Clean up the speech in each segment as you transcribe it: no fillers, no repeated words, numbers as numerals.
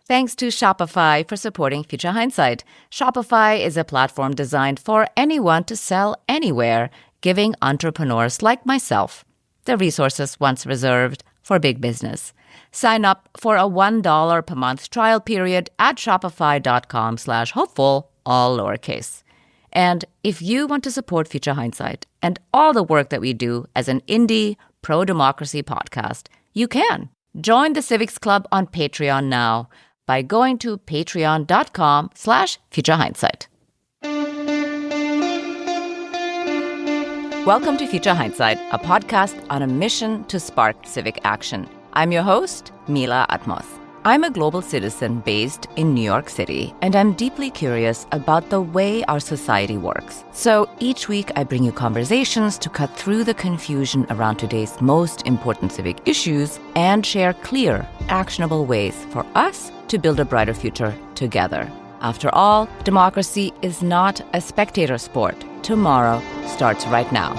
Thanks to Shopify for supporting Future Hindsight. Shopify is a platform designed for anyone to sell anywhere, giving entrepreneurs like myself the resources once reserved for big business. Sign up for a $1 per month trial period at shopify.com/hopeful, all lowercase. And if you want to support Future Hindsight and all the work that we do as an indie pro-democracy podcast, you can. Join the Civics Club on Patreon now by going to patreon.com/futurehindsight. Welcome to Future Hindsight, a podcast on a mission to spark civic action. I'm your host, Mila Atmos. I'm a global citizen based in New York City, and I'm deeply curious about the way our society works. So each week I bring you conversations to cut through the confusion around today's most important civic issues and share clear, actionable ways for us to build a brighter future together. After all, democracy is not a spectator sport. Tomorrow starts right now.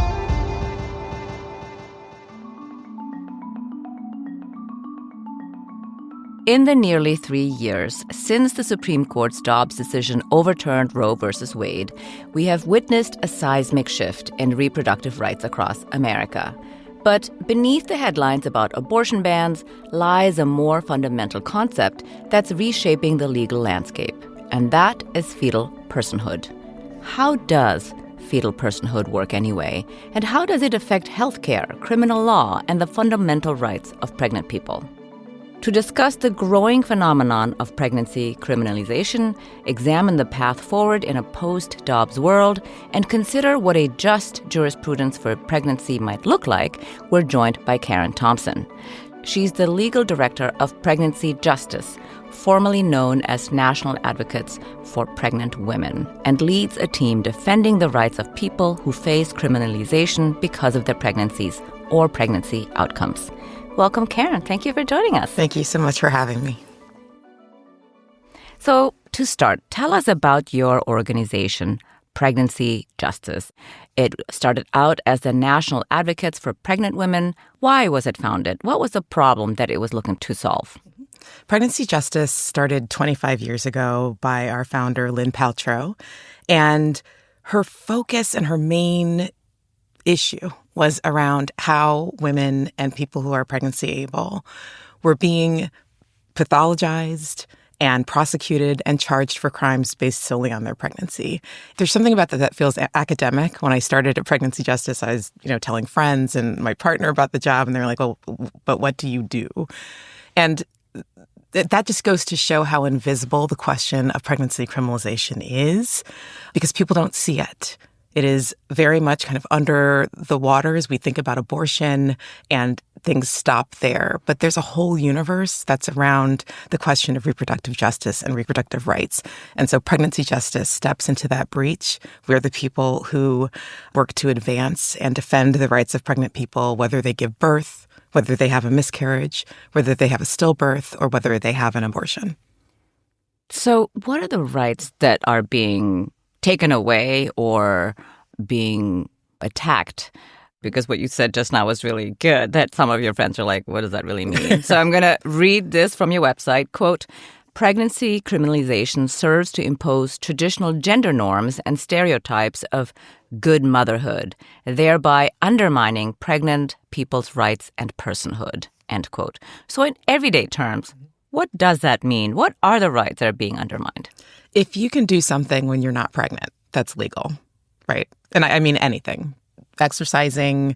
In the nearly 3 years since the Supreme Court's Dobbs decision overturned Roe v. Wade, we have witnessed a seismic shift in reproductive rights across America. But beneath the headlines about abortion bans lies a more fundamental concept that's reshaping the legal landscape, and that is fetal personhood. How does fetal personhood work anyway, and how does it affect healthcare, criminal law, and the fundamental rights of pregnant people? To discuss the growing phenomenon of pregnancy criminalization, examine the path forward in a post-Dobbs world, and consider what a just jurisprudence for pregnancy might look like, we're joined by Karen Thompson. She's the legal director of Pregnancy Justice, formerly known as National Advocates for Pregnant Women, and leads a team defending the rights of people who face criminalization because of their pregnancies or pregnancy outcomes. Welcome, Karen. Thank you for joining us. Thank you so much for having me. So, to start, tell us about your organization, Pregnancy Justice. It started out as the National Advocates for Pregnant Women. Why was it founded? What was the problem that it was looking to solve? Pregnancy Justice started 25 years ago by our founder, Lynn Paltrow, and her focus and her main issue was around how women and people who are pregnancy-able were being pathologized and prosecuted and charged for crimes based solely on their pregnancy. There's something about that feels academic. When I started at Pregnancy Justice, I was, telling friends and my partner about the job, and they were like, well, but what do you do? And that just goes to show how invisible the question of pregnancy criminalization is, because people don't see it. It is very much kind of under the water as we think about abortion, and things stop there. But there's a whole universe that's around the question of reproductive justice and reproductive rights. And so Pregnancy Justice steps into that breach. We're the people who work to advance and defend the rights of pregnant people, whether they give birth, whether they have a miscarriage, whether they have a stillbirth, or whether they have an abortion. So what are the rights that are being taken away or being attacked? Because what you said just now was really good, that some of your friends are like, what does that really mean? So I'm going to read this from your website. Quote, pregnancy criminalization serves to impose traditional gender norms and stereotypes of good motherhood, thereby undermining pregnant people's rights and personhood, end quote. So in everyday terms, what does that mean? What are the rights that are being undermined? If you can do something when you're not pregnant, that's legal, right? And I mean anything. Exercising,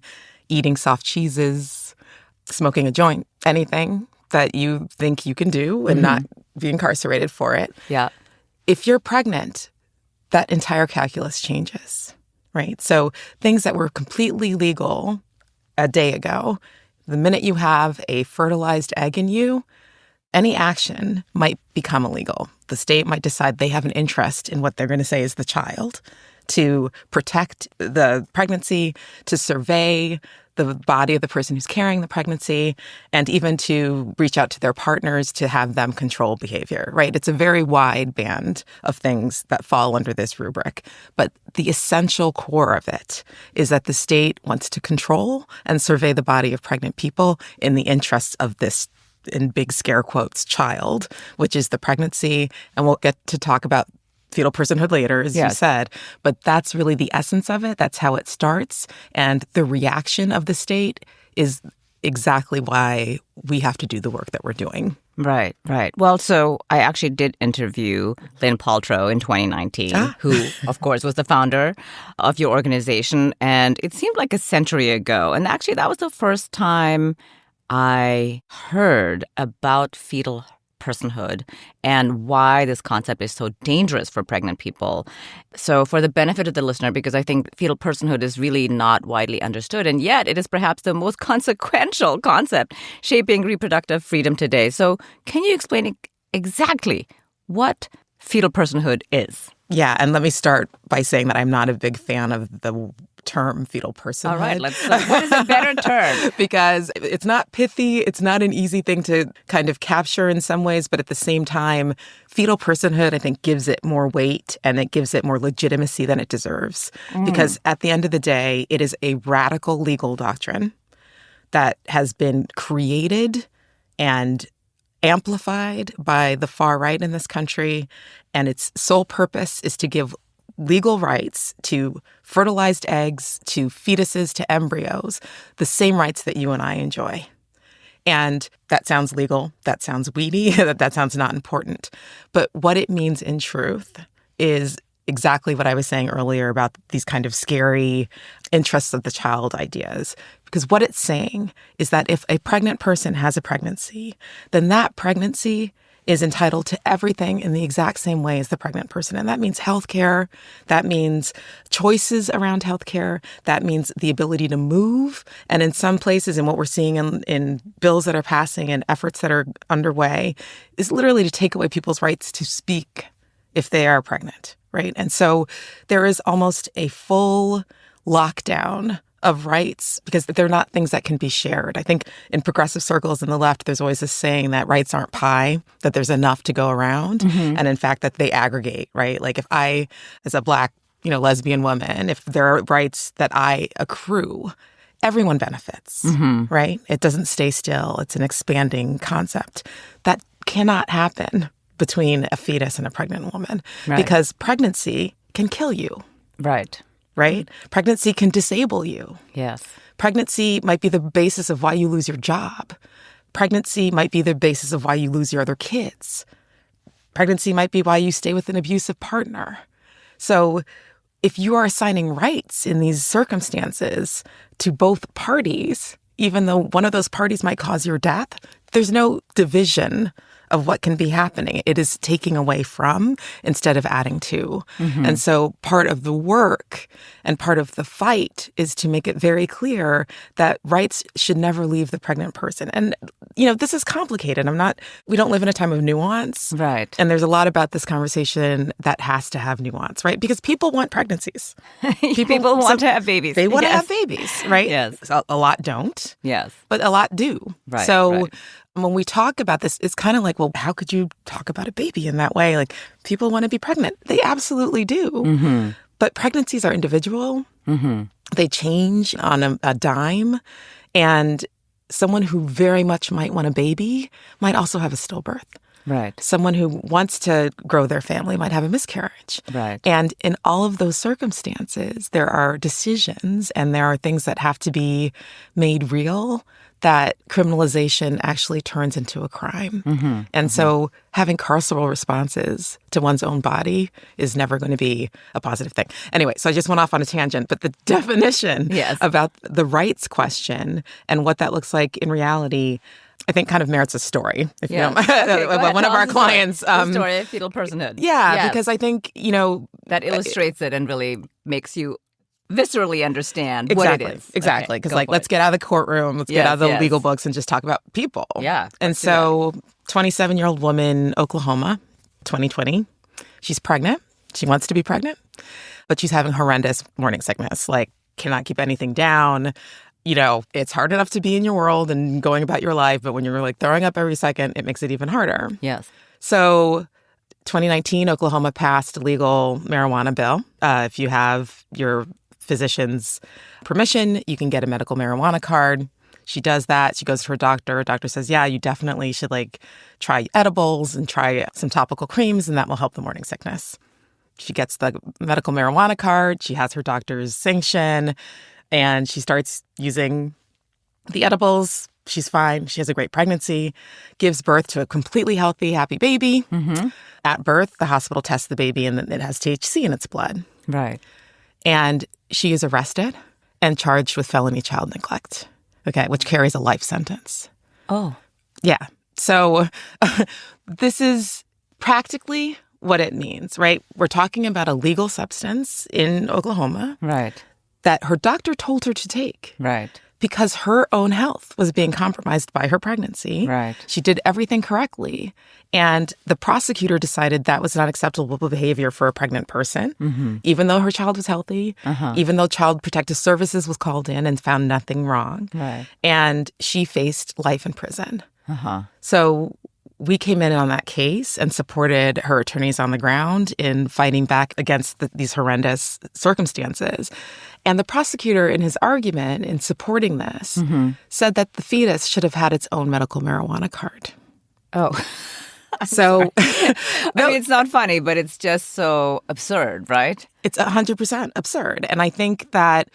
eating soft cheeses, smoking a joint, anything that you think you can do and not be incarcerated for it. Yeah. If you're pregnant, that entire calculus changes, right? So things that were completely legal a day ago, the minute you have a fertilized egg in you, any action might become illegal. The state might decide they have an interest in what they're going to say is the child, to protect the pregnancy, to survey the body of the person who's carrying the pregnancy, and even to reach out to their partners to have them control behavior, right? It's a very wide band of things that fall under this rubric. But the essential core of it is that the state wants to control and survey the body of pregnant people in the interests of this in big scare quotes, child, which is the pregnancy. And we'll get to talk about fetal personhood later, as you said. But that's really the essence of it. That's how it starts. And the reaction of the state is exactly why we have to do the work that we're doing. Right, right. Well, so I actually did interview Lynn Paltrow in 2019, who, of course, was the founder of your organization. And it seemed like a century ago. And actually, that was the first time I heard about fetal personhood and why this concept is so dangerous for pregnant people. So for the benefit of the listener, because I think fetal personhood is really not widely understood, and yet it is perhaps the most consequential concept shaping reproductive freedom today. So can you explain exactly what fetal personhood is? Yeah, and let me start by saying that I'm not a big fan of the term fetal personhood. All right, what is a better term? Because it's not pithy, it's not an easy thing to kind of capture in some ways, but at the same time, fetal personhood, I think, gives it more weight and it gives it more legitimacy than it deserves. Because at the end of the day, it is a radical legal doctrine that has been created and amplified by the far right in this country, and its sole purpose is to give legal rights to fertilized eggs, to fetuses, to embryos, the same rights that you and I enjoy. And that sounds legal, that sounds weedy, that sounds not important. But what it means in truth is exactly what I was saying earlier about these kind of scary interests of the child ideas. Because what it's saying is that if a pregnant person has a pregnancy, then that pregnancy is entitled to everything in the exact same way as the pregnant person. And that means healthcare. That means choices around healthcare. That means the ability to move. And in some places, and what we're seeing in bills that are passing and efforts that are underway, is literally to take away people's rights to speak if they are pregnant, right? And so there is almost a full lockdown of rights because they're not things that can be shared. I think in progressive circles in the left, there's always this saying that rights aren't pie, that there's enough to go around. And in fact, that they aggregate, right? Like if I, as a Black, lesbian woman, if there are rights that I accrue, everyone benefits, right? It doesn't stay still. It's an expanding concept. That cannot happen between a fetus and a pregnant woman because pregnancy can kill you. Right? Pregnancy can disable you. Yes. Pregnancy might be the basis of why you lose your job. Pregnancy might be the basis of why you lose your other kids. Pregnancy might be why you stay with an abusive partner. So if you are assigning rights in these circumstances to both parties, even though one of those parties might cause your death, there's no division of what can be happening. It is taking away from instead of adding to. And so part of the work and part of the fight is to make it very clear that rights should never leave the pregnant person. And, this is complicated. We don't live in a time of nuance. Right. And there's a lot about this conversation that has to have nuance, right? Because people want pregnancies. People want to have babies. They want to have babies, right? Yes. A lot don't. Yes. But a lot do. Right. So when we talk about this, it's kind of like, well, how could you talk about a baby in that way? Like, people want to be pregnant. They absolutely do. But pregnancies are individual. They change on a dime. And someone who very much might want a baby might also have a stillbirth. Right. Someone who wants to grow their family might have a miscarriage. Right. And in all of those circumstances, there are decisions and there are things that have to be made real that criminalization actually turns into a crime. And so having carceral responses to one's own body is never going to be a positive thing. Anyway, so I just went off on a tangent, but the definition about the rights question and what that looks like in reality, I think kind of merits a story. If you don't mind. Okay, one of our clients. The story of fetal personhood. Yeah, because I think, that illustrates it and really makes you viscerally understand what it is. Exactly. Because let's get out of the courtroom, let's get out of the legal books and just talk about people. Yeah. And so 27-year-old woman, Oklahoma, 2020, she's pregnant. She wants to be pregnant, but she's having horrendous morning sickness, like cannot keep anything down. It's hard enough to be in your world and going about your life, but when you're like throwing up every second, it makes it even harder. Yes. So 2019, Oklahoma passed a legal marijuana bill. If you have your physician's permission, you can get a medical marijuana card. She does that. She goes to her doctor. Her doctor says, yeah, you definitely should try edibles and try some topical creams, and that will help the morning sickness. She gets the medical marijuana card. She has her doctor's sanction, and she starts using the edibles. She's fine. She has a great pregnancy, gives birth to a completely healthy, happy baby. Mm-hmm. At birth, the hospital tests the baby, and it has THC in its blood. Right. And she is arrested and charged with felony child neglect, which carries a life sentence. Oh. Yeah. So this is practically what it means, right? We're talking about a legal substance in Oklahoma. Right. That her doctor told her to take. Right. Because her own health was being compromised by her pregnancy. Right. She did everything correctly. And the prosecutor decided that was not acceptable behavior for a pregnant person, even though her child was healthy, even though Child Protective Services was called in and found nothing wrong. Right. And she faced life in prison. Uh-huh. So we came in on that case and supported her attorneys on the ground in fighting back against these horrendous circumstances. And the prosecutor, in his argument in supporting this, said that the fetus should have had its own medical marijuana card. Oh. So, I mean, it's not funny, but it's just so absurd, right? It's 100% absurd. And I think that,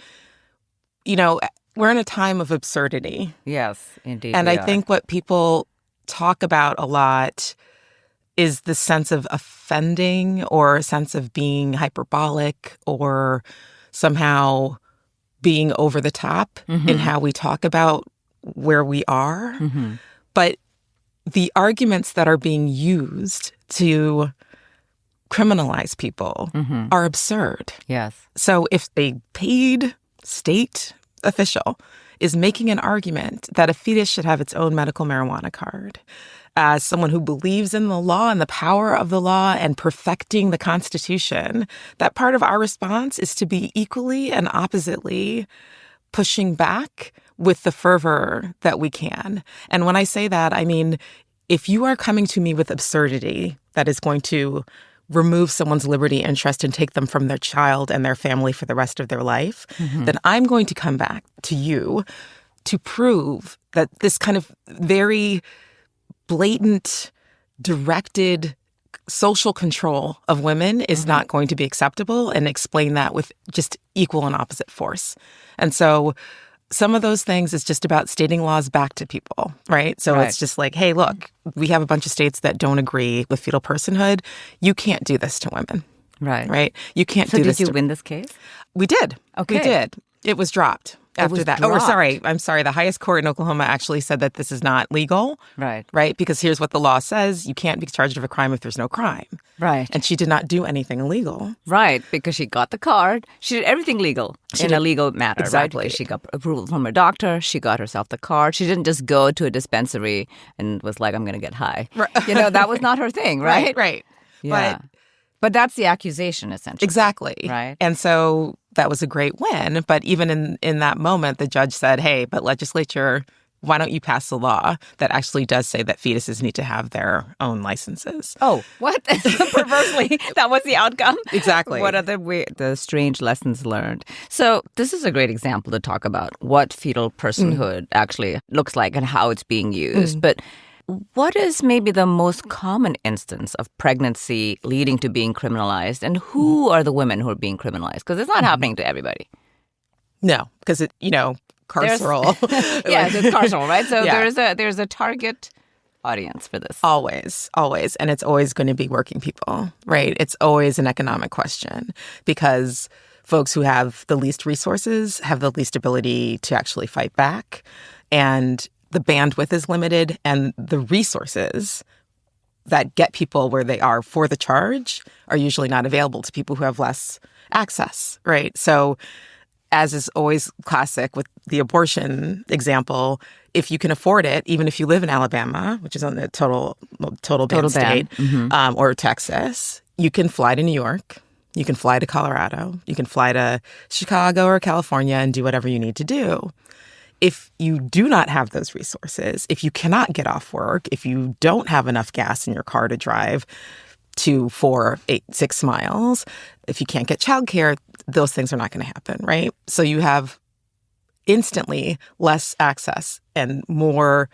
we're in a time of absurdity. Yes, indeed. And I think what people talk about a lot is the sense of offending or a sense of being hyperbolic or somehow being over the top in how we talk about where we are. But the arguments that are being used to criminalize people are absurd. Yes. So if a paid state official is making an argument that a fetus should have its own medical marijuana card, as someone who believes in the law and the power of the law and perfecting the Constitution, that part of our response is to be equally and oppositely pushing back with the fervor that we can. And when I say that, I mean, if you are coming to me with absurdity that is going to remove someone's liberty interest and take them from their child and their family for the rest of their life, then I'm going to come back to you to prove that this kind of very blatant, directed social control of women is not going to be acceptable, and explain that with just equal and opposite force. And so some of those things is just about stating laws back to people, right? So it's just like, hey, look, we have a bunch of states that don't agree with fetal personhood. You can't do this to women. Right? You can't do this. So did you win this case? We did. Okay. We did. It was dropped after that. Dropped. I'm sorry. The highest court in Oklahoma actually said that this is not legal. Right? Because here's what the law says. You can't be charged of a crime if there's no crime. Right. And she did not do anything illegal. Right, because she got the card. She did everything legal in a legal manner, exactly. Right? Because she got approval from her doctor. She got herself the card. She didn't just go to a dispensary and was like, I'm going to get high. Right. That was not her thing, right? Right. Yeah. But that's the accusation, essentially. Exactly. Right. And so that was a great win. But even in that moment, the judge said, hey, but legislature, why don't you pass a law that actually does say that fetuses need to have their own licenses? Oh, what? Perversely, that was the outcome? Exactly. What are the strange lessons learned? So this is a great example to talk about what fetal personhood actually looks like and how it's being used. But what is maybe the most common instance of pregnancy leading to being criminalized, and who are the women who are being criminalized? Because it's not happening to everybody. No, because carceral. Yes, it's carceral, right? So there's a target audience for this. Always. And it's always going to be working people, right? It's always an economic question because folks who have the least resources have the least ability to actually fight back. And the bandwidth is limited, and the resources that get people where they are for the charge are usually not available to people who have less access, right? So as is always classic with the abortion example, if you can afford it, even if you live in Alabama, which is on the total ban state, or Texas, you can fly to New York, you can fly to Colorado, you can fly to Chicago or California and do whatever you need to do. If you do not have those resources, if you cannot get off work, if you don't have enough gas in your car to drive 2, 4, 8, 6 miles, if you can't get childcare, those things are not going to happen, right? So you have instantly less access and more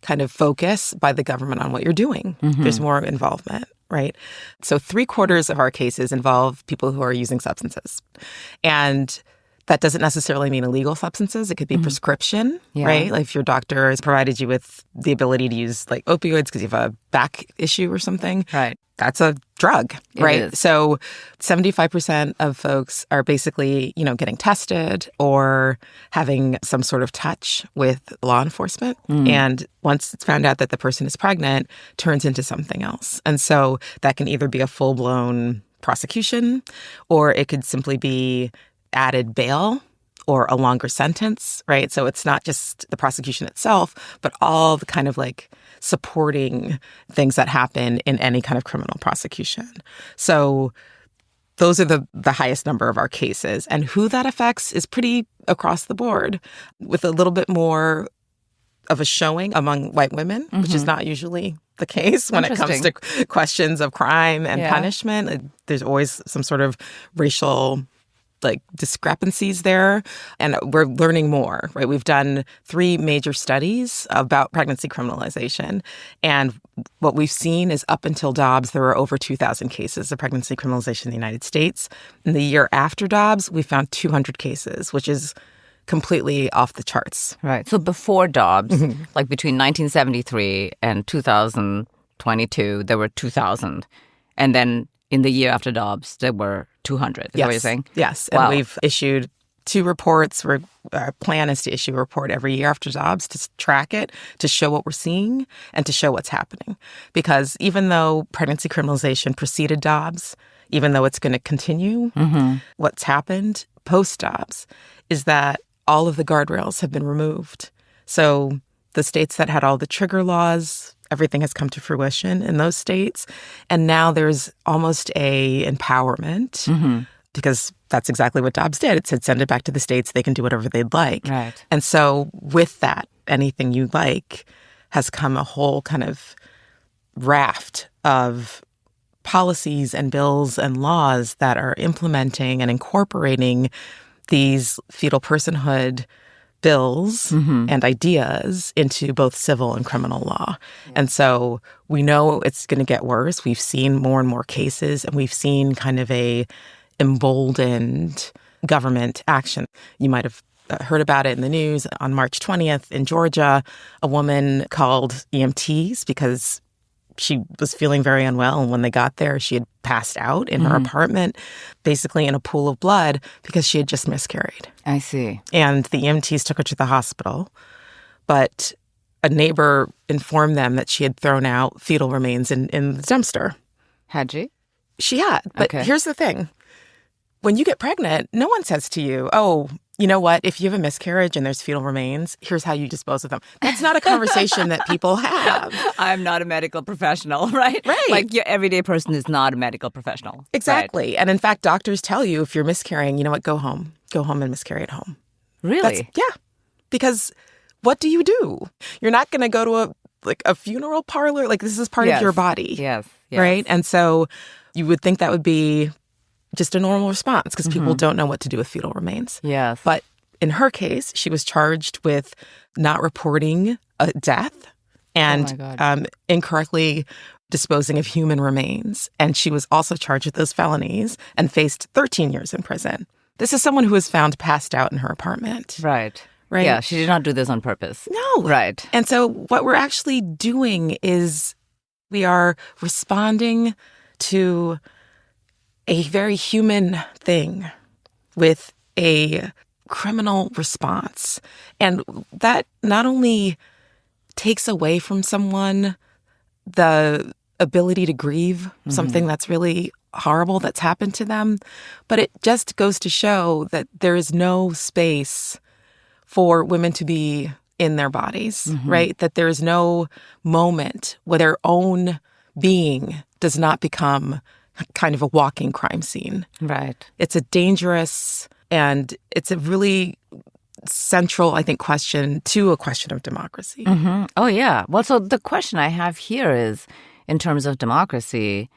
kind of focus by the government on what you're doing. There's more involvement, right? So 3/4 of our cases involve people who are using substances. And that doesn't necessarily mean illegal substances. It could be prescription, right? Like if your doctor has provided you with the ability to use like opioids because you have a back issue or something. Right. That's a drug, right? It is. So 75% of folks are basically, getting tested or having some sort of touch with law enforcement. And once it's found out that the person is pregnant, turns into something else. And so that can either be a full-blown prosecution, or it could simply be added bail or a longer sentence, right? So it's not just the prosecution itself, but all the kind of like supporting things that happen in any kind of criminal prosecution. So those are the highest number of our cases. And who that affects is pretty across the board, with a little bit more of a showing among white women, which is not usually the case when it comes to questions of crime and punishment. There's always some sort of racial discrepancies there. And we're learning more, right? We've done 3 major studies about pregnancy criminalization. And what we've seen is up until Dobbs, there were over 2,000 cases of pregnancy criminalization in the United States. In the year after Dobbs, we found 200 cases, which is completely off the charts. Right. So before Dobbs, like between 1973 and 2022, there were 2,000. And then in the year after Dobbs, there were 200. Is that what you're saying? Yes. Wow. And we've issued 2 reports. Our plan is to issue a report every year after Dobbs to track it, to show what we're seeing, and to show what's happening. Because even though pregnancy criminalization preceded Dobbs, even though it's going to continue, what's happened post-Dobbs is that all of the guardrails have been removed. So the states that had all the trigger laws, everything has come to fruition in those states. And now there's almost a empowerment because that's exactly what Dobbs did. It said, send it back to the states. They can do whatever they'd like. Right. And so with that, anything you like has come a whole kind of raft of policies and bills and laws that are implementing and incorporating these fetal personhood bills and ideas into both civil and criminal law. And so we know it's going to get worse. We've seen more and more cases, and we've seen kind of a emboldened government action. You might have heard about it in the news. On March 20th in Georgia, a woman called EMTs because she was feeling very unwell. And when they got there, she had passed out in her apartment, basically in a pool of blood because she had just miscarried. I see. And the EMTs took her to the hospital. But a neighbor informed them that she had thrown out fetal remains in the dumpster. Had she? She had. But here's the thing. When you get pregnant, no one says to you, oh, you know what? If you have a miscarriage and there's fetal remains, here's how you dispose of them. That's not a conversation that people have. I'm not a medical professional, right? Right. Like your everyday person is not a medical professional. Exactly. Right. And in fact, doctors tell you if you're miscarrying, you know what? Go home. Go home and miscarry at home. Really? Yeah. Because what do? You're not going to go to a funeral parlor. Like, this is part of your body. Yes. Right? And so you would think that would be just a normal response because people don't know what to do with fetal remains. Yes. But in her case, she was charged with not reporting a death and incorrectly disposing of human remains. And she was also charged with those felonies and faced 13 years in prison. This is someone who was found passed out in her apartment. Right. Right. Yeah, she did not do this on purpose. No. Right. And so what we're actually doing is we are responding to a very human thing with a criminal response. And that not only takes away from someone the ability to grieve something that's really horrible that's happened to them, but it just goes to show that there is no space for women to be in their bodies, right? That there is no moment where their own being does not become kind of a walking crime scene. Right. It's a dangerous and it's a really central, I think, question to a question of democracy. Oh, yeah. Well, so the question I have here is, in terms of democracy,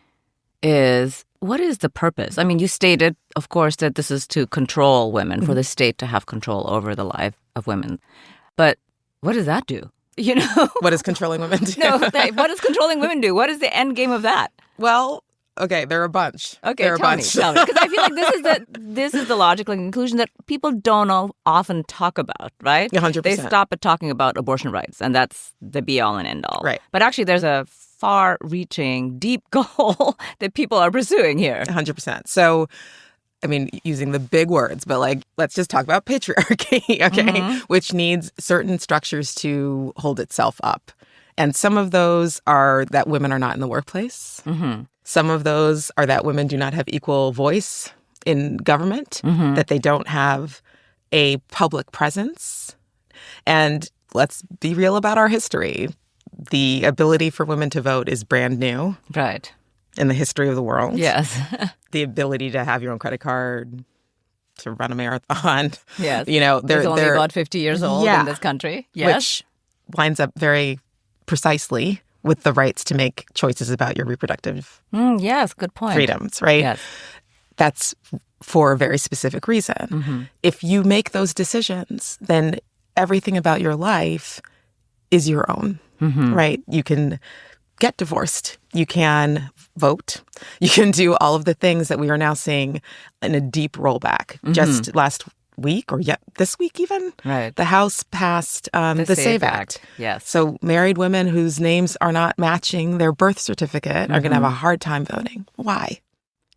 is what is the purpose? I mean, you stated, of course, that this is to control women, for the state to have control over the life of women. But what does that do? You know? What does controlling women do? No, what does controlling women do? What is the end game of that? Well, okay, there are a bunch. Okay, there are tell me. Because I feel like this is the logical conclusion that people don't often talk about, right? 100%. They stop at talking about abortion rights, and that's the be-all and end-all. Right. But actually, there's a far-reaching, deep goal that people are pursuing here. 100%. So, I mean, using the big words, but like, let's just talk about patriarchy, okay? Which needs certain structures to hold itself up. And some of those are that women are not in the workplace. Some of those are that women do not have equal voice in government, that they don't have a public presence. And let's be real about our history. The ability for women to vote is brand new. Right. In the history of the world. Yes. The ability to have your own credit card, to run a marathon. Yes. You know, they're only about 50 years old in this country. Yes. Which lines up very precisely with the rights to make choices about your reproductive yes, good point. freedoms, right? Yes. That's for a very specific reason. If you make those decisions, then everything about your life is your own, right? You can get divorced. You can vote. You can do all of the things that we are now seeing in a deep rollback. Just last week, or yet this week even, right. the House passed the Save Act. Yes. So married women whose names are not matching their birth certificate are going to have a hard time voting. Why?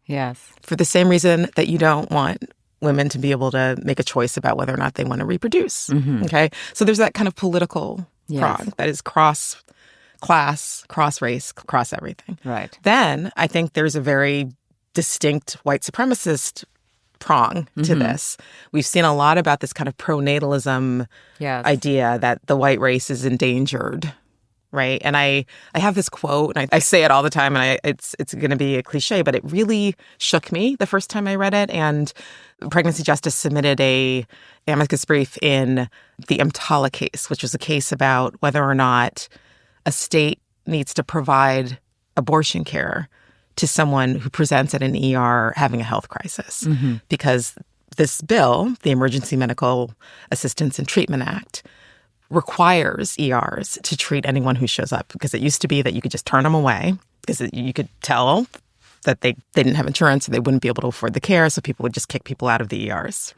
Yes. For the same reason that you don't want women to be able to make a choice about whether or not they want to reproduce. Okay? So there's that kind of political prong that is cross-class, cross-race, cross everything. Right. Then I think there's a very distinct white supremacist prong to this. We've seen a lot about this kind of pronatalism idea that the white race is endangered, right? And I have this quote, and I say it all the time, and it's going to be a cliche, but it really shook me the first time I read it. And Pregnancy Justice submitted a amicus brief in the EMTALA case, which was a case about whether or not a state needs to provide abortion care to someone who presents at an ER having a health crisis. Because this bill, the Emergency Medical Assistance and Treatment Act, requires ERs to treat anyone who shows up. Because it used to be that you could just turn them away because you could tell that they didn't have insurance, so they wouldn't be able to afford the care, so people would just kick people out of the ERs.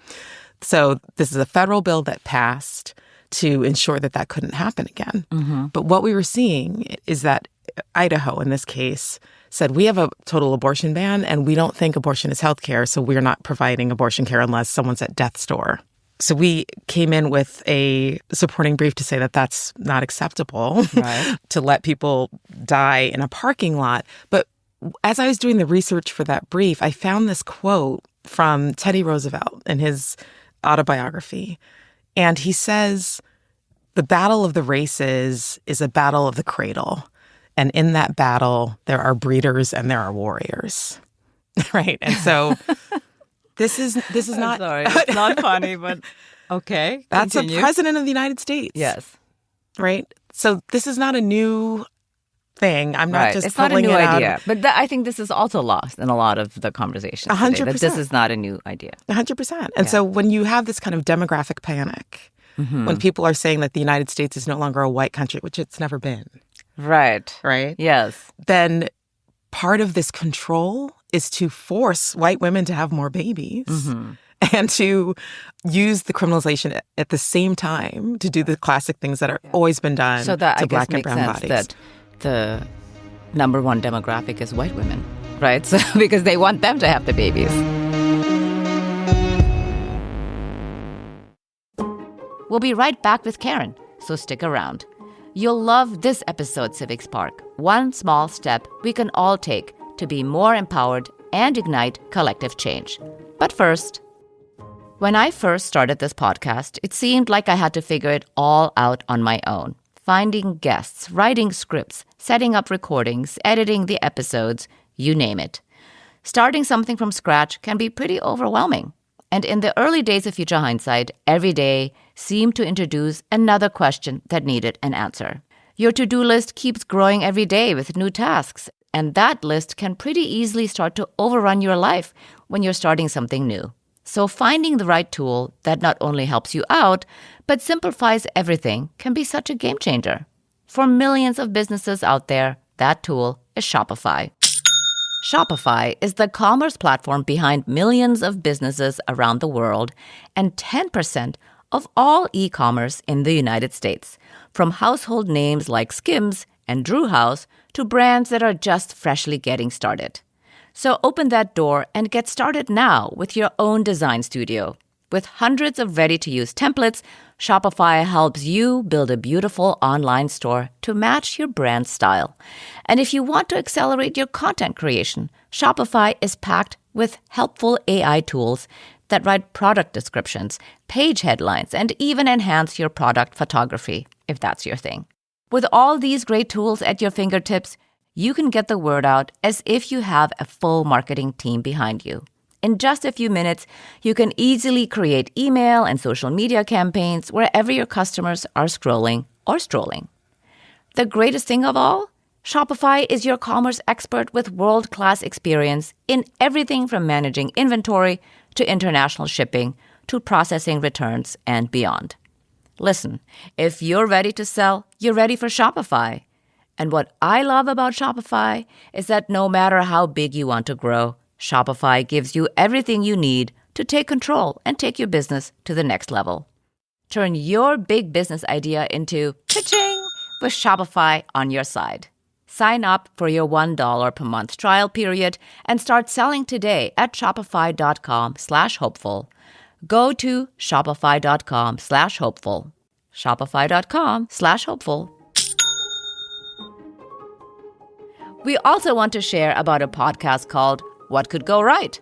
So this is a federal bill that passed to ensure that that couldn't happen again. But what we were seeing is that Idaho, in this case, said, we have a total abortion ban, and we don't think abortion is health care, so we're not providing abortion care unless someone's at death's door. So we came in with a supporting brief to say that that's not acceptable, to let people die in a parking lot. But as I was doing the research for that brief, I found this quote from Teddy Roosevelt in his autobiography. And he says, the battle of the races is a battle of the cradle. And in that battle, there are breeders and there are warriors. Right. And so this is not... Sorry, it's not funny, but okay. That's continue. a president of the United States. Yes. Right. So this is not a new thing. I'm not just it's not a new pulling it idea. out. But I think this is also lost in a lot of the conversation 100%. That this is not a new idea. 100%. And so when you have this kind of demographic panic, when people are saying that the United States is no longer a white country, which it's never been. Right. Yes. Then part of this control is to force white women to have more babies and to use the criminalization at the same time to do the classic things that are always been done so that, to Black and brown bodies. That the number one demographic is white women, right? So because they want them to have the babies. We'll be right back with Karen, so stick around. You'll love this episode, Civic Spark. One small step we can all take to be more empowered and ignite collective change. But first, when I first started this podcast, it seemed like I had to figure it all out on my own. Finding guests, writing scripts, setting up recordings, editing the episodes, you name it. Starting something from scratch can be pretty overwhelming. And in the early days of Future Hindsight, every day seemed to introduce another question that needed an answer. Your to-do list keeps growing every day with new tasks, and that list can pretty easily start to overrun your life when you're starting something new. So finding the right tool that not only helps you out, but simplifies everything can be such a game changer. For millions of businesses out there, that tool is Shopify. Shopify is the commerce platform behind millions of businesses around the world and 10% of all e-commerce in the United States, from household names like Skims and Drew House to brands that are just freshly getting started. So open that door and get started now with your own design studio. With hundreds of ready-to-use templates, Shopify helps you build a beautiful online store to match your brand style. And if you want to accelerate your content creation, Shopify is packed with helpful AI tools that write product descriptions, page headlines, and even enhance your product photography, if that's your thing. With all these great tools at your fingertips, you can get the word out as if you have a full marketing team behind you. In just a few minutes, you can easily create email and social media campaigns wherever your customers are scrolling or strolling. The greatest thing of all? Shopify is your commerce expert with world-class experience in everything from managing inventory to international shipping to processing returns and beyond. Listen, if you're ready to sell, you're ready for Shopify. And what I love about Shopify is that no matter how big you want to grow, Shopify gives you everything you need to take control and take your business to the next level. Turn your big business idea into cha-ching with Shopify on your side. Sign up for your $1 per month trial period and start selling today at shopify.com/hopeful. Go to shopify.com/hopeful. Shopify.com/hopeful. We also want to share about a podcast called What Could Go Right?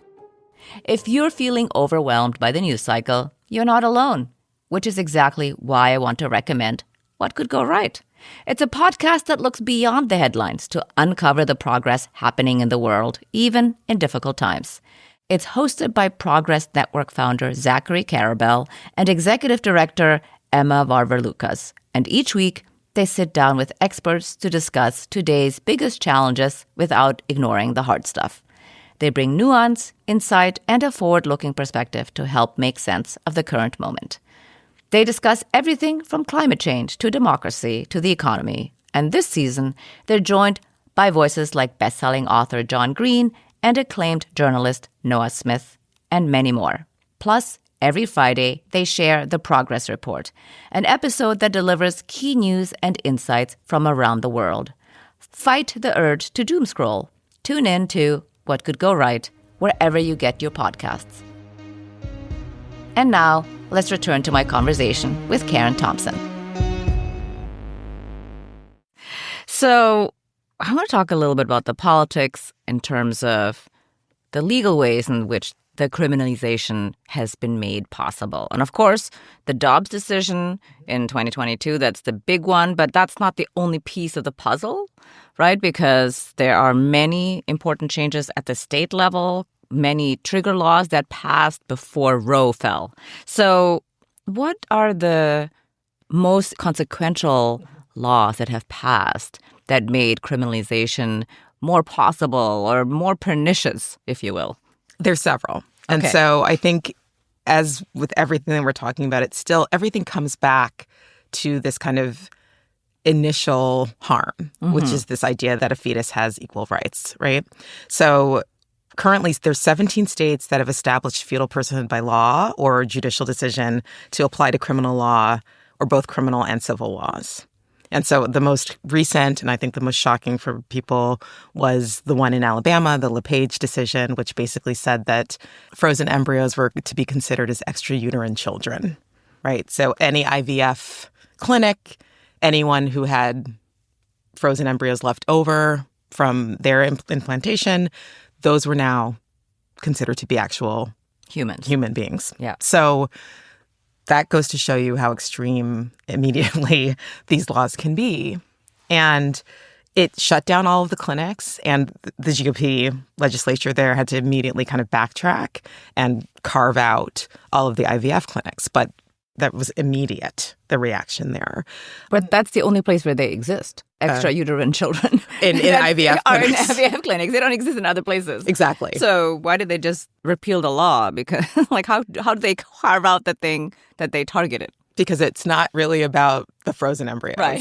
If you're feeling overwhelmed by the news cycle, you're not alone, which is exactly why I want to recommend What Could Go Right. It's a podcast that looks beyond the headlines to uncover the progress happening in the world, even in difficult times. It's hosted by Progress Network founder Zachary Karabell and executive director Emma Varver-Lucas. And each week, they sit down with experts to discuss today's biggest challenges without ignoring the hard stuff. They bring nuance, insight, and a forward-looking perspective to help make sense of the current moment. They discuss everything from climate change to democracy to the economy. And this season, they're joined by voices like best-selling author John Green and acclaimed journalist Noah Smith, and many more. Plus, every Friday, they share the Progress Report, an episode that delivers key news and insights from around the world. Fight the urge to doom scroll. Tune in to What Could Go Right wherever you get your podcasts. And now, let's return to my conversation with Karen Thompson. So, I want to talk a little bit about the politics in terms of the legal ways in which the criminalization has been made possible. And of course, the Dobbs decision in 2022, that's the big one, but that's not the only piece of the puzzle, right? Because there are many important changes at the state level, many trigger laws that passed before Roe fell. So what are the most consequential laws that have passed that made criminalization more possible or more pernicious, if you will? There's several. And so I think, as with everything that we're talking about, it's still, everything comes back to this kind of initial harm, which is this idea that a fetus has equal rights, right? So currently, there's 17 states that have established fetal personhood by law or judicial decision to apply to criminal law or both criminal and civil laws. And so the most recent, and I think the most shocking for people, was the one in Alabama, the LePage decision, which basically said that frozen embryos were to be considered as extrauterine children, right? So any IVF clinic, anyone who had frozen embryos left over from their implantation, those were now considered to be actual human beings. Yeah. So that goes to show you how extreme immediately these laws can be. And it shut down all of the clinics, and the GOP legislature there had to immediately kind of backtrack and carve out all of the IVF clinics. But that was immediate, the reaction there. But that's the only place where they exist. extrauterine children in IVF are in clinics. IVF clinics. They don't exist in other places. Exactly. So why did they just repeal the law? Because like how do they carve out the thing that they targeted? Because it's not really about the frozen embryos. Right.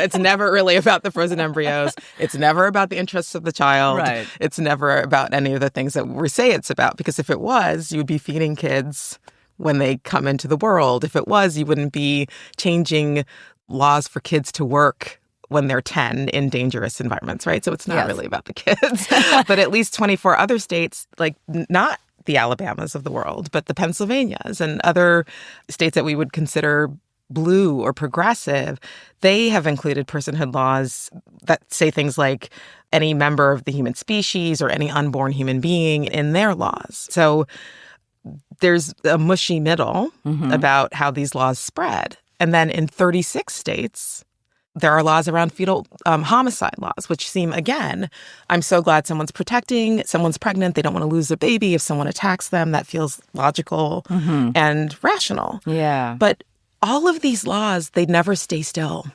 It's never really about the frozen embryos. It's never about the interests of the child. Right. It's never about any of the things that we say it's about. Because if it was, you would be feeding kids when they come into the world. If it was, you wouldn't be changing laws for kids to work when they're 10 in dangerous environments, right? So it's not really about the kids. But at least 24 other states, like not the Alabamas of the world, but the Pennsylvanias and other states that we would consider blue or progressive, they have included personhood laws that say things like any member of the human species or any unborn human being in their laws. So there's a mushy middle about how these laws spread. And then in 36 states, there are laws around fetal homicide laws, which seem, again, I'm so glad someone's protecting, someone's pregnant, they don't want to lose their baby. If someone attacks them, that feels logical and rational. Yeah. But all of these laws, they never stay still,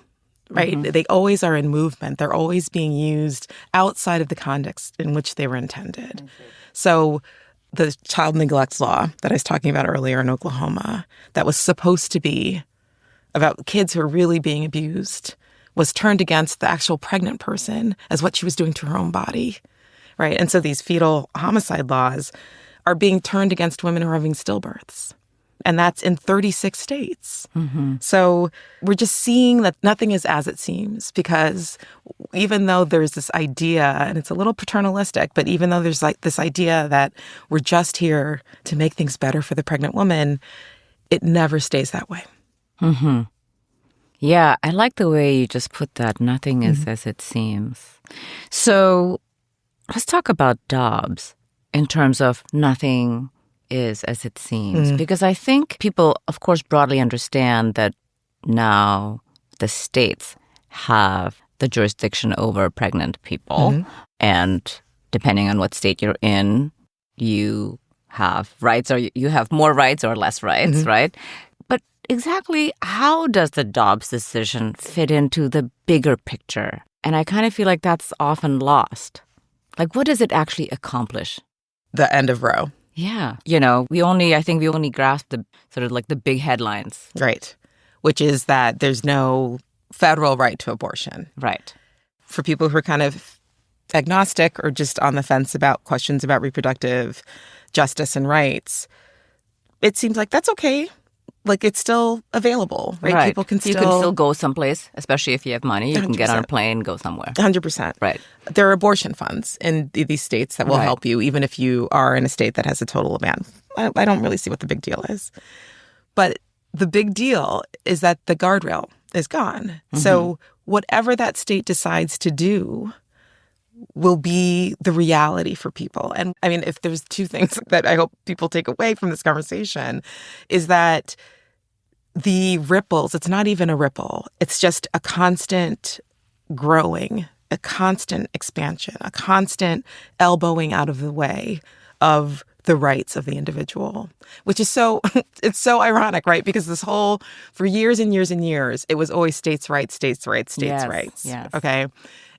right? They always are in movement. They're always being used outside of the context in which they were intended. So the child neglect law that I was talking about earlier in Oklahoma, that was supposed to be about kids who are really being abused, was turned against the actual pregnant person as what she was doing to her own body, right? And so these fetal homicide laws are being turned against women who are having stillbirths. And that's in 36 states. So we're just seeing that nothing is as it seems, because even though there's this idea, and it's a little paternalistic, but even though there's like this idea that we're just here to make things better for the pregnant woman, it never stays that way. Yeah, I like the way you just put that. Nothing is as it seems. So let's talk about Dobbs in terms of nothing is as it seems. Because I think people, of course, broadly understand that now the states have the jurisdiction over pregnant people. And depending on what state you're in, you have rights or you have more rights or less rights, right? But exactly how does the Dobbs decision fit into the bigger picture? And I kind of feel like that's often lost. Like, what does it actually accomplish? The end of Roe. Yeah. You know, I think we only grasp the sort of like the big headlines. Right. Which is that there's no federal right to abortion. Right. For people who are kind of agnostic or just on the fence about questions about reproductive justice and rights, it seems like that's okay. Like, it's still available, right? People can still... You can still go someplace, especially if you have money. You 100%. Can get on a plane and go somewhere. 100%. Right. There are abortion funds in these states that will help you, even if you are in a state that has a total ban. I don't really see what the big deal is. But the big deal is that the guardrail is gone. So whatever that state decides to do will be the reality for people. And I mean, if there's two things that I hope people take away from this conversation, is that the ripples, it's not even a ripple. It's just a constant growing, a constant expansion, a constant elbowing out of the way of the rights of the individual, which is it's so ironic, right? Because this whole, for years and years and years, it was always states' rights, states' rights, states' rights. Yes. Okay.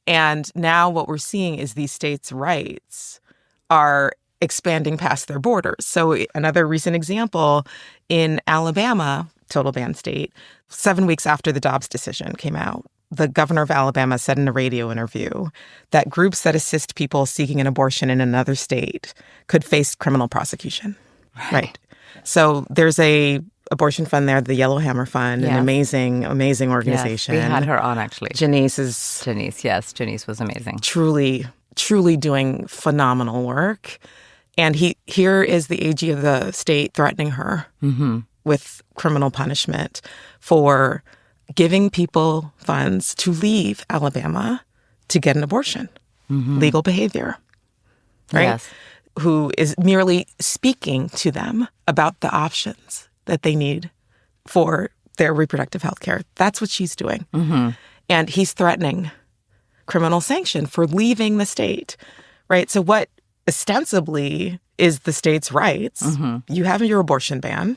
And now what we're seeing is these states' rights are expanding past their borders. So another recent example, in Alabama, total ban state, 7 weeks after the Dobbs decision came out, the governor of Alabama said in a radio interview that groups that assist people seeking an abortion in another state could face criminal prosecution. Right. So there's a abortion fund there, the Yellowhammer Fund, an amazing organization. Yes, we had her on, actually. Janice, Janice was amazing. Truly doing phenomenal work. And here is the AG of the state threatening her with criminal punishment for giving people funds to leave Alabama to get an abortion. Legal behavior, right? Yes. Who is merely speaking to them about the options that they need for their reproductive health care. That's what she's doing. And he's threatening criminal sanction for leaving the state, right? So what ostensibly is the state's rights, you have your abortion ban,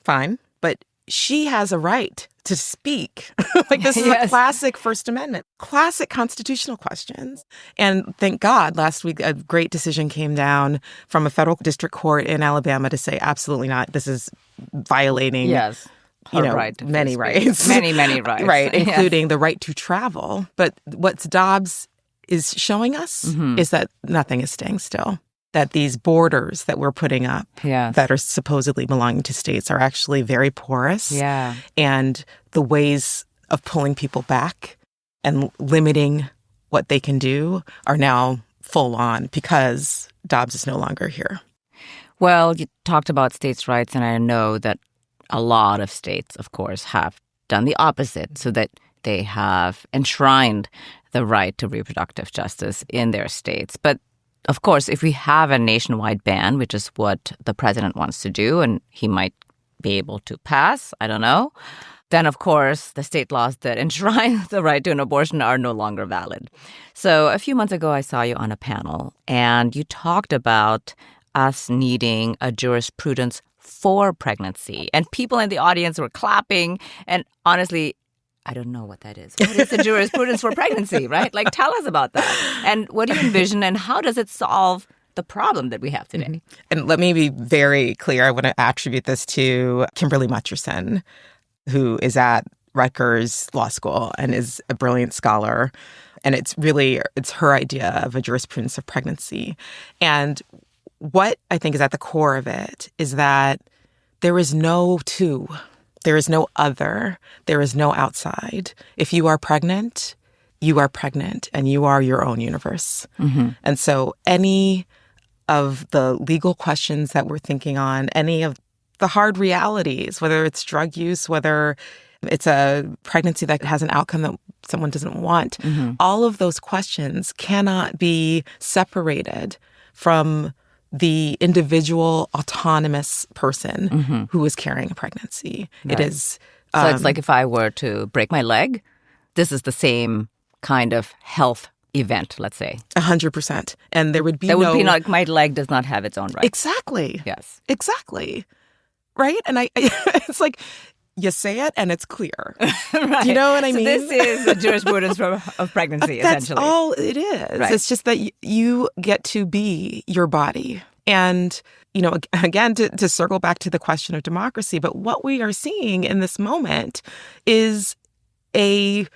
fine, but she has a right to speak. Like, this is a classic First Amendment, classic constitutional questions. And thank God last week a great decision came down from a federal district court in Alabama to say absolutely not. This is violating many rights. Many rights. Right, including the right to travel. But what Dobbs is showing us is that nothing is staying still. That these borders that we're putting up that are supposedly belonging to states are actually very porous. Yeah. And the ways of pulling people back and limiting what they can do are now full on because Dobbs is no longer here. Well, you talked about states' rights, and I know that a lot of states, of course, have done the opposite so that they have enshrined the right to reproductive justice in their states. But of course, if we have a nationwide ban, which is what the president wants to do, and he might be able to pass, I don't know, then of course the state laws that enshrine the right to an abortion are no longer valid. So a few months ago, I saw you on a panel, and you talked about us needing a jurisprudence for pregnancy. And people in the audience were clapping, and honestly, I don't know what that is. What is the jurisprudence for pregnancy, right? Like, tell us about that. And what do you envision, and how does it solve the problem that we have today? Mm-hmm. And let me be very clear. I want to attribute this to Kimberly Mutcherson, who is at Rutgers Law School and is a brilliant scholar. And it's her idea of a jurisprudence of pregnancy. And what I think is at the core of it is that there is no two. There is no other. There is no outside. If you are pregnant, and you are your own universe. Mm-hmm. And so any of the legal questions that we're thinking on, any of the hard realities, whether it's drug use, whether it's a pregnancy that has an outcome that someone doesn't want, all of those questions cannot be separated from the individual autonomous person who is carrying a pregnancy. Right. It is. So it's like if I were to break my leg, this is the same kind of health event, let's say. 100%. And there would be would be like my leg does not have its own rights. Exactly. Yes. Exactly. Right? And it's like, you say it and it's clear. Right. Do you know what I mean? This is the jurisprudence of pregnancy, essentially. That's all it is. Right. It's just that you get to be your body. And, again, to circle back to the question of democracy, but what we are seeing in this moment is a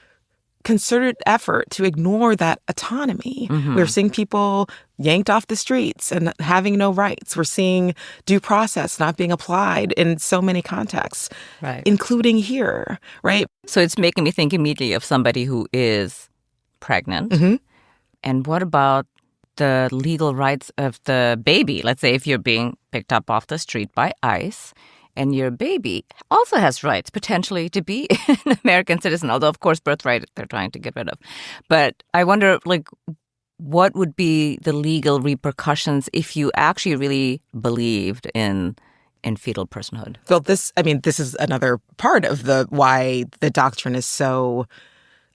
concerted effort to ignore that autonomy. Mm-hmm. We're seeing people yanked off the streets and having no rights. We're seeing due process not being applied in so many contexts, right, including here, right? So it's making me think immediately of somebody who is pregnant. Mm-hmm. And what about the legal rights of the baby? Let's say if you're being picked up off the street by ICE, and your baby also has rights, potentially, to be an American citizen, although, of course, birthright they're trying to get rid of. But I wonder, what would be the legal repercussions if you actually really believed in fetal personhood? Well, this is another part of why the doctrine is so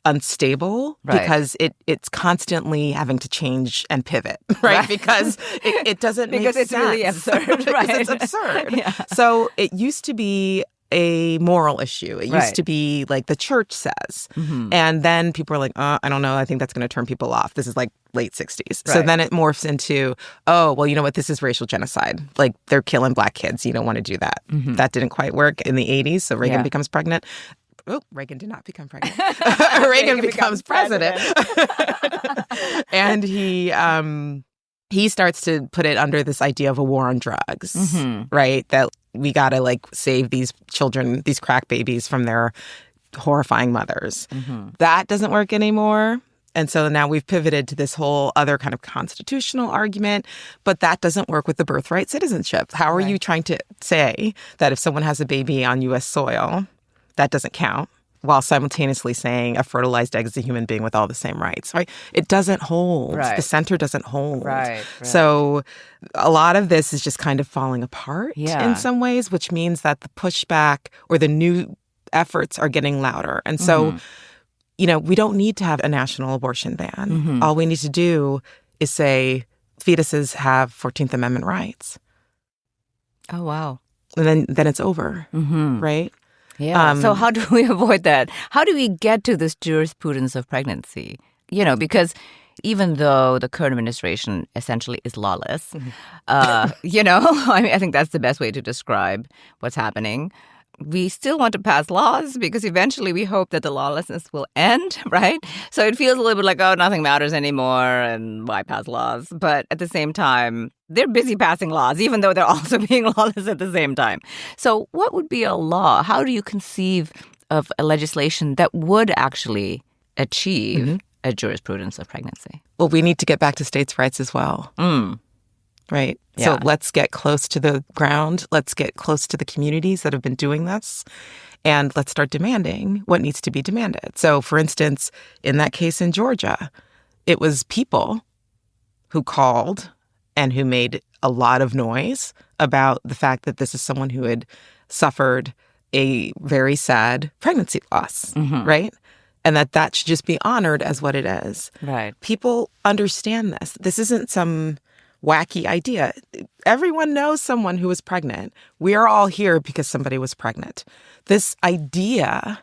unstable, right, because it's constantly having to change and pivot, right? Because it doesn't make sense. Because it's really absurd, right? Because it's absurd. Yeah. So it used to be a moral issue. It used to be like the church says. Mm-hmm. And then people are like, I don't know, I think that's going to turn people off. This is like late 60s. Right. So then it morphs into, well, you know what, this is racial genocide. Like, they're killing black kids. You don't want to do that. Mm-hmm. That didn't quite work in the 80s, so Reagan becomes pregnant. Oh, Reagan did not become pregnant. Reagan becomes president. And he starts to put it under this idea of a war on drugs, right? That we got to save these children, these crack babies, from their horrifying mothers. Mm-hmm. That doesn't work anymore. And so now we've pivoted to this whole other kind of constitutional argument, but that doesn't work with the birthright citizenship. How are you trying to say that if someone has a baby on U.S. soil, that doesn't count, while simultaneously saying a fertilized egg is a human being with all the same rights, right? It doesn't hold. Right. The center doesn't hold. Right. So a lot of this is just kind of falling apart in some ways, which means that the pushback or the new efforts are getting louder. And so, we don't need to have a national abortion ban. Mm-hmm. All we need to do is say fetuses have 14th Amendment rights. Oh, wow. And then it's over, right? Yeah. So how do we avoid that? How do we get to this jurisprudence of pregnancy? Because even though the current administration essentially is lawless, I think that's the best way to describe what's happening. We still want to pass laws because eventually we hope that the lawlessness will end, right? So it feels a little bit like, oh, nothing matters anymore and why pass laws? But at the same time, they're busy passing laws, even though they're also being lawless at the same time. So what would be a law? How do you conceive of a legislation that would actually achieve a jurisprudence of pregnancy? Well, we need to get back to states' rights as well. Right? Yeah. So let's get close to the ground. Let's get close to the communities that have been doing this. And let's start demanding what needs to be demanded. So, for instance, in that case in Georgia, it was people who called and who made a lot of noise about the fact that this is someone who had suffered a very sad pregnancy loss, right? And that should just be honored as what it is. Right. People understand this. This isn't some wacky idea. Everyone knows someone who was pregnant. We are all here because somebody was pregnant. This idea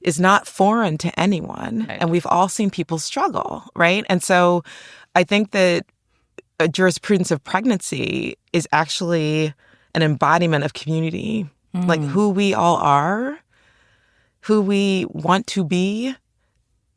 is not foreign to anyone. Right. And we've all seen people struggle, right? And so I think that a jurisprudence of pregnancy is actually an embodiment of community, like who we all are, who we want to be,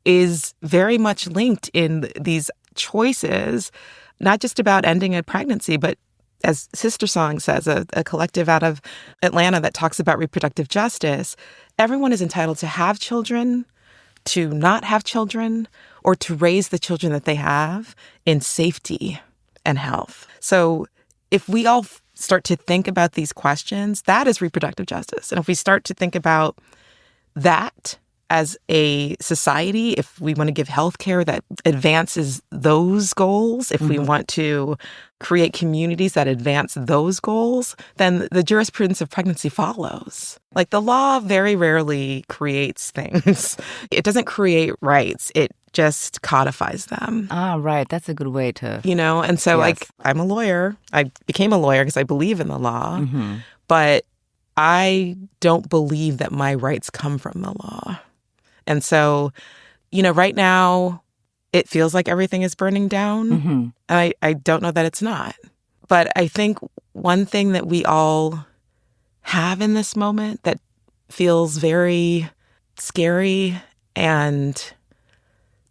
is very much linked in these choices, not just about ending a pregnancy, but as Sister Song says, a collective out of Atlanta that talks about reproductive justice, everyone is entitled to have children, to not have children, or to raise the children that they have in safety and health. So if we all start to think about these questions, that is reproductive justice. And if we start to think about that as a society, if we want to give healthcare that advances those goals, if we want to create communities that advance those goals, then the jurisprudence of pregnancy follows. Like, the law very rarely creates things. It doesn't create rights. It just codifies them. Ah, right. That's a good way to... And so, like, I'm a lawyer. I became a lawyer because I believe in the law. But I don't believe that my rights come from the law. And so, right now, it feels like everything is burning down. And I don't know that it's not. But I think one thing that we all have in this moment that feels very scary and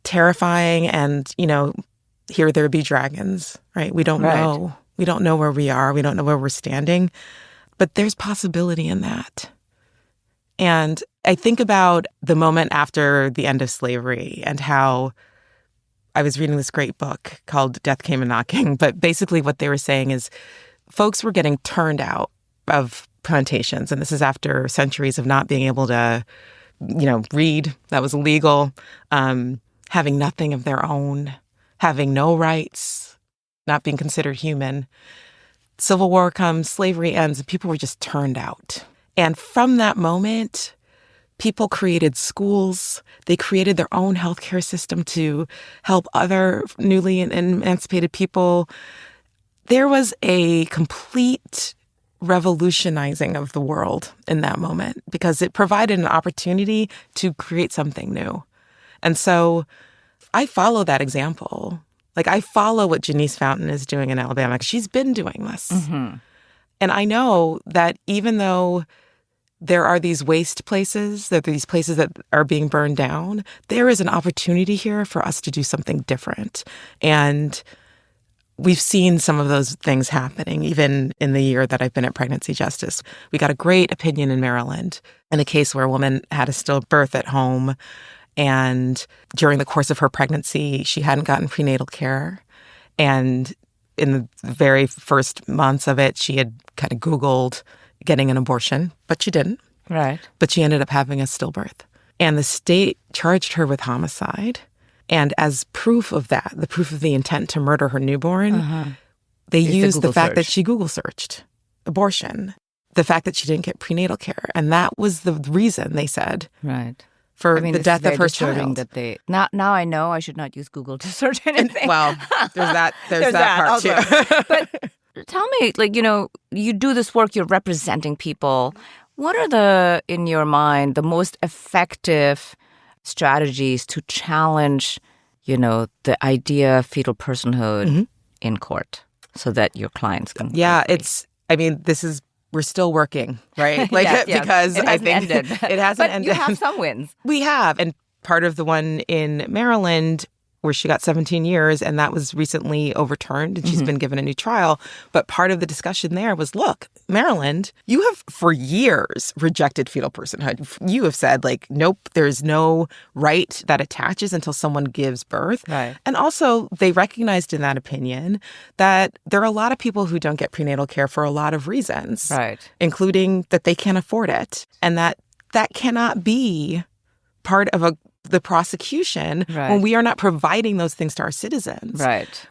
terrifying and, here there be dragons, right? We don't know. We don't know where we are. We don't know where we're standing. But there's possibility in that. And I think about the moment after the end of slavery and how I was reading this great book called Death Came a-Knocking. But basically what they were saying is folks were getting turned out of plantations. And this is after centuries of not being able to, read. That was illegal. Having nothing of their own. Having no rights. Not being considered human. Civil War comes, slavery ends, and people were just turned out. And from that moment, people created schools. They created their own healthcare system to help other newly emancipated people. There was a complete revolutionizing of the world in that moment because it provided an opportunity to create something new. And so I follow that example. Like, I follow what Janice Fountain is doing in Alabama. She's been doing this. And I know that even though there are these waste places, there are these places that are being burned down, there is an opportunity here for us to do something different. And we've seen some of those things happening, even in the year that I've been at Pregnancy Justice. We got a great opinion in Maryland in a case where a woman had a stillbirth at home. And during the course of her pregnancy, she hadn't gotten prenatal care. And in the very first months of it, she had kind of Googled getting an abortion, but she didn't. Right. But she ended up having a stillbirth. And the state charged her with homicide. And as proof of that, the proof of the intent to murder her newborn, they used the fact that she Google searched abortion, the fact that she didn't get prenatal care. And that was the reason, they said. Right. For the death of her child. That now I know I should not use Google to search anything. Well, there's that part also. too. But tell me, you do this work, you're representing people. What are in your mind, the most effective strategies to challenge, the idea of fetal personhood in court so that your clients can? Yeah, we're still working, right? Because I think ended. It hasn't but ended. You have some wins. We have. And part of the one in Maryland where she got 17 years, and that was recently overturned, and she's been given a new trial. But part of the discussion there was, look, Maryland, you have for years rejected fetal personhood. You have said, nope, there's no right that attaches until someone gives birth. Right. And also, they recognized in that opinion that there are a lot of people who don't get prenatal care for a lot of reasons, right, including that they can't afford it, and that cannot be part of the prosecution when we are not providing those things to our citizens.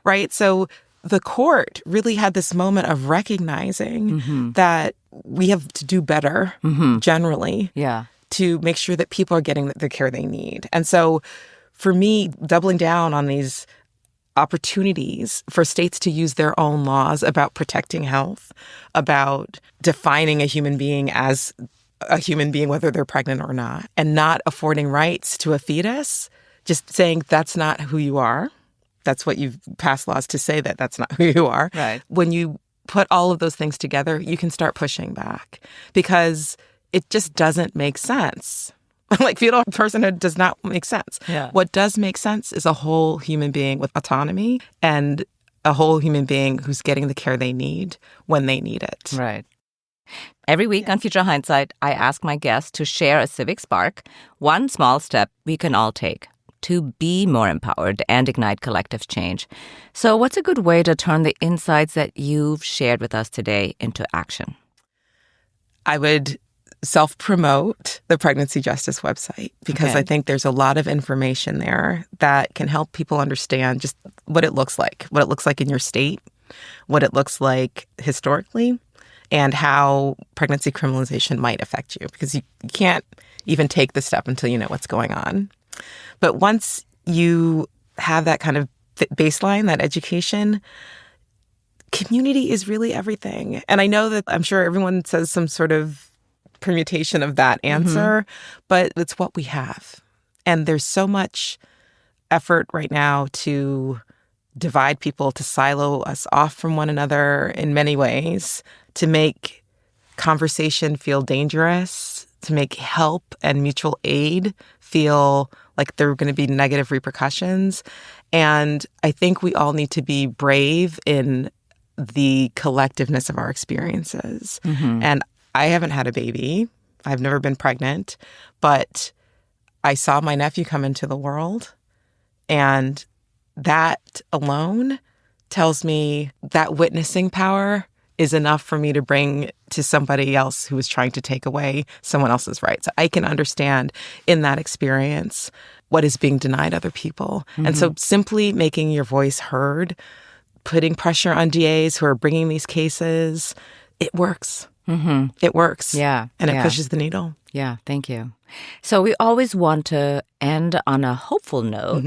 Right. So the court really had this moment of recognizing that we have to do better generally to make sure that people are getting the care they need. And so for me, doubling down on these opportunities for states to use their own laws about protecting health, about defining a human being as a human being, whether they're pregnant or not, and not affording rights to a fetus, just saying that's not who you are. That's what you've passed laws to say that's not who you are. Right. When you put all of those things together, you can start pushing back because it just doesn't make sense. Fetal personhood does not make sense. Yeah. What does make sense is a whole human being with autonomy and a whole human being who's getting the care they need when they need it. Right. Every week on Future Hindsight, I ask my guests to share a civic spark, one small step we can all take to be more empowered and ignite collective change. So what's a good way to turn the insights that you've shared with us today into action? I would self-promote the Pregnancy Justice website because I think there's a lot of information there that can help people understand just what it looks like in your state, what it looks like historically, and how pregnancy criminalization might affect you, because you can't even take the step until you know what's going on. But once you have that kind of baseline, that education, community is really everything. And I know that I'm sure everyone says some sort of permutation of that answer, but it's what we have. And there's so much effort right now to divide people, to silo us off from one another in many ways, to make conversation feel dangerous, to make help and mutual aid feel like there are going to be negative repercussions. And I think we all need to be brave in the collectiveness of our experiences. And I haven't had a baby. I've never been pregnant, but I saw my nephew come into the world, and that alone tells me that witnessing power is enough for me to bring to somebody else who is trying to take away someone else's rights. I can understand in that experience what is being denied other people. And so simply making your voice heard, putting pressure on DAs who are bringing these cases, it works. It works. Yeah. And it pushes the needle. Yeah, thank you. So we always want to end on a hopeful note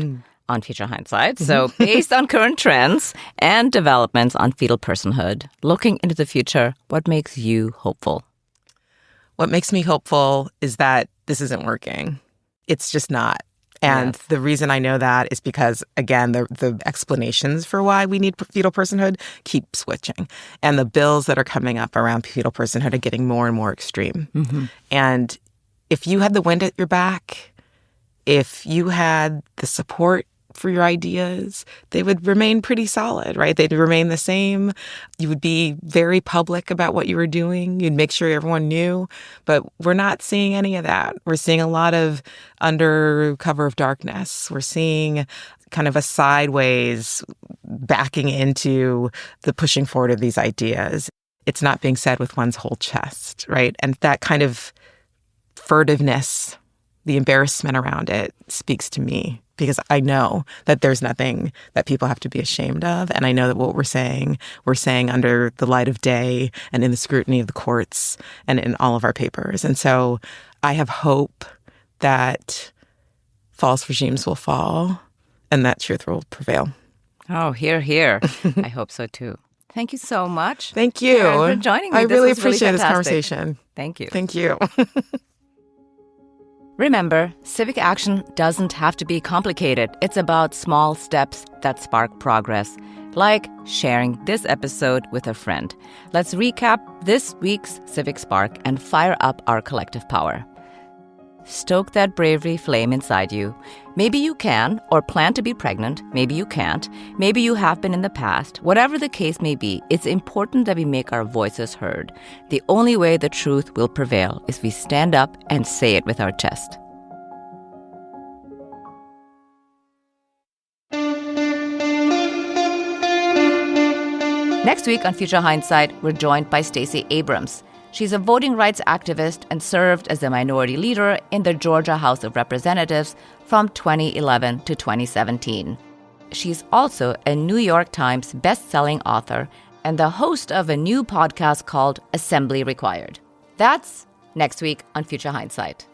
on Future Hindsight. So based on current trends and developments on fetal personhood, looking into the future, what makes you hopeful? What makes me hopeful is that this isn't working. It's just not. And the reason I know that is because, again, the explanations for why we need fetal personhood keep switching. And the bills that are coming up around fetal personhood are getting more and more extreme. And if you had the wind at your back, if you had the support for your ideas, they would remain pretty solid, right? They'd remain the same. You would be very public about what you were doing. You'd make sure everyone knew. But we're not seeing any of that. We're seeing a lot of under cover of darkness. We're seeing kind of a sideways backing into the pushing forward of these ideas. It's not being said with one's whole chest, right? And that kind of furtiveness, the embarrassment around it speaks to me, because I know that there's nothing that people have to be ashamed of. And I know that what we're saying under the light of day and in the scrutiny of the courts and in all of our papers. And so I have hope that false regimes will fall and that truth will prevail. Oh, hear, hear. I hope so too. Thank you so much. Thank you. Karen, for joining me. I really appreciate this fantastic. conversation. Thank you. Thank you. Remember, civic action doesn't have to be complicated. It's about small steps that spark progress, like sharing this episode with a friend. Let's recap this week's Civic Spark and fire up our collective power. Stoke that bravery flame inside you. Maybe you can or plan to be pregnant. Maybe you can't. Maybe you have been in the past. Whatever the case may be, it's important that we make our voices heard. The only way the truth will prevail is we stand up and say it with our chest. Next week on Future Hindsight, we're joined by Stacey Abrams. She's a voting rights activist and served as a minority leader in the Georgia House of Representatives from 2011 to 2017. She's also a New York Times best-selling author and the host of a new podcast called Assembly Required. That's next week on Future Hindsight.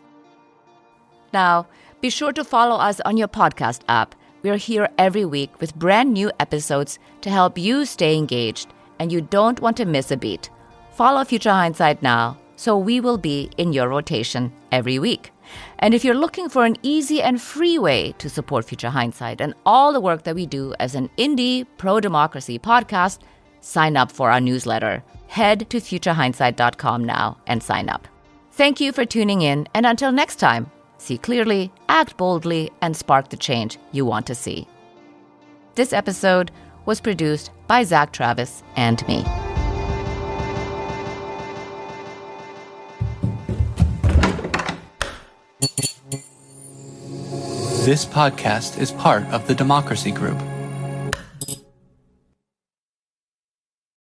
Now, be sure to follow us on your podcast app. We're here every week with brand new episodes to help you stay engaged, and you don't want to miss a beat. Follow Future Hindsight now, so we will be in your rotation every week. And if you're looking for an easy and free way to support Future Hindsight and all the work that we do as an indie pro-democracy podcast, sign up for our newsletter. Head to futurehindsight.com now and sign up. Thank you for tuning in, and until next time, see clearly, act boldly, and spark the change you want to see. This episode was produced by Zack, Travis, and me. This podcast is part of the Democracy Group,